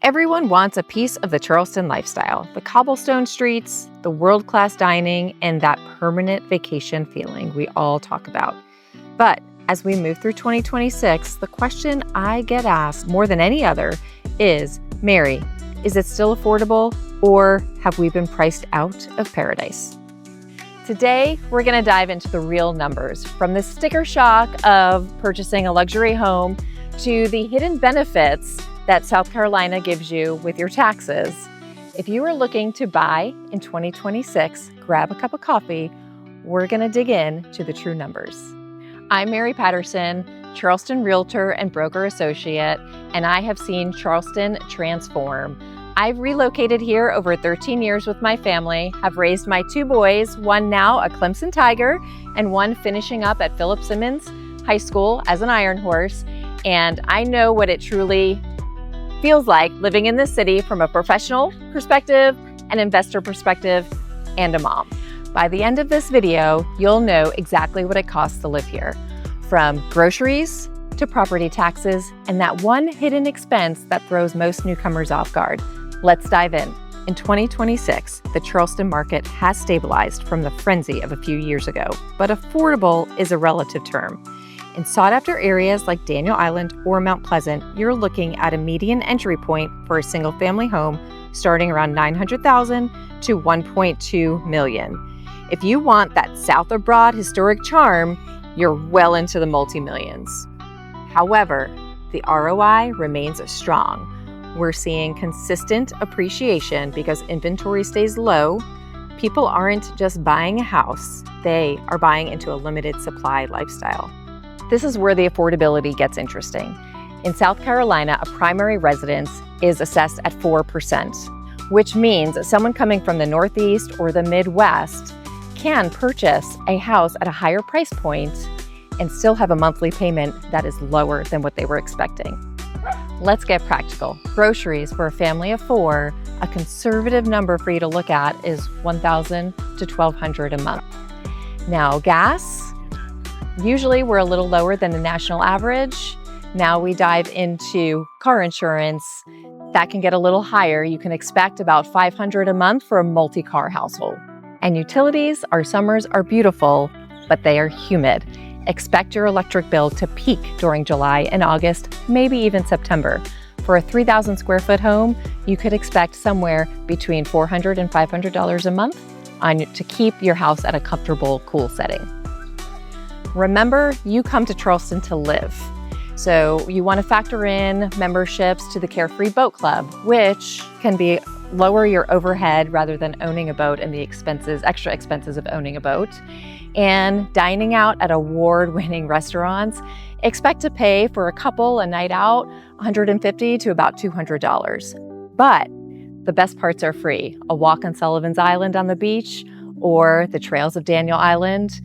Everyone wants a piece of the Charleston lifestyle, the cobblestone streets, the world-class dining, and that permanent vacation feeling we all talk about. But as we move through 2026, the question I get asked more than any other is, Mary, is it still affordable, or have we been priced out of paradise? Today, we're going to dive into the real numbers, from the sticker shock of purchasing a luxury home to the hidden benefits that South Carolina gives you with your taxes. If you are looking to buy in 2026, grab a cup of coffee. We're going to dig in to the true numbers. I'm Mary Patterson, Charleston Realtor and Broker Associate, and I have seen Charleston transform. I've relocated here over 13 years with my family, have raised my two boys, one now a Clemson Tiger and one finishing up at Philip Simmons High School as an Iron Horse, and I know what it truly feels like living in this city from a professional perspective, an investor perspective, and a mom. By the end of this video, you'll know exactly what it costs to live here, from groceries to property taxes and that one hidden expense that throws most newcomers off guard. Let's dive in. In 2026, the Charleston market has stabilized from the frenzy of a few years ago, but affordable is a relative term. In sought-after areas like Daniel Island or Mount Pleasant, you're looking at a median entry point for a single-family home starting around $900,000 to $1.2 million. If you want that South of Broad historic charm, you're well into the multi-millions. However, the ROI remains strong. We're seeing consistent appreciation because inventory stays low. People aren't just buying a house, they are buying into a limited supply lifestyle. This is where the affordability gets interesting. In South Carolina, a primary residence is assessed at 4%, which means that someone coming from the Northeast or the Midwest can purchase a house at a higher price point and still have a monthly payment that is lower than what they were expecting. Let's get practical. Groceries for a family of four, a conservative number for you to look at is $1,000 to $1,200 a month. Now, gas, usually we're a little lower than the national average. Now we dive into car insurance. That can get a little higher. You can expect about $500 a month for a multi-car household. And utilities, our summers are beautiful, but they are humid. Expect your electric bill to peak during July and August, maybe even September. For a 3,000 square foot home, you could expect somewhere between $400 and $500 a month to keep your house at a comfortable, cool setting. Remember, you come to Charleston to live. So you want to factor in memberships to the Carefree Boat Club, which can be lower your overhead rather than owning a boat and the extra expenses of owning a boat. And dining out at award-winning restaurants, expect to pay for a couple a night out $150 to about $200. But the best parts are free. A walk on Sullivan's Island on the beach or the trails of Daniel Island,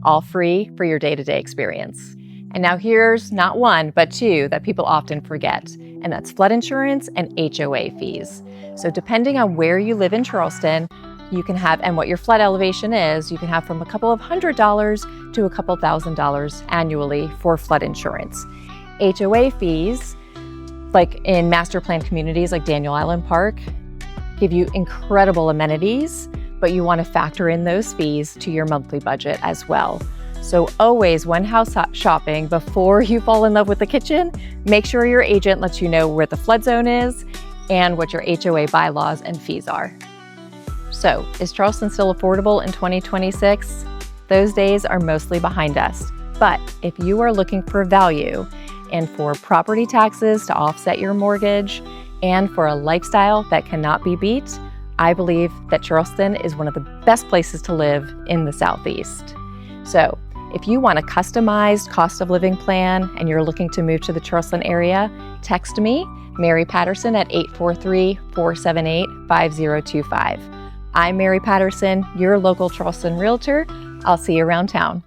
all free for your day-to-day experience. And now here's not one, but two that people often forget, and that's flood insurance and HOA fees. So depending on where you live in Charleston, you can have, and what your flood elevation is, you can have from a couple of $100 to a couple $1,000 annually for flood insurance. HOA fees, like in master plan communities like Daniel Island Park, give you incredible amenities, but you want to factor in those fees to your monthly budget as well. So always, when house shopping, before you fall in love with the kitchen, make sure your agent lets you know where the flood zone is and what your HOA bylaws and fees are. So, is Charleston still affordable in 2026? Those days are mostly behind us. But if you are looking for value and for property taxes to offset your mortgage and for a lifestyle that cannot be beat, I believe that Charleston is one of the best places to live in the Southeast. So, if you want a customized cost of living plan and you're looking to move to the Charleston area, text me, Mary Patterson, at 843-478-5025. I'm Mary Patterson, your local Charleston Realtor. I'll see you around town.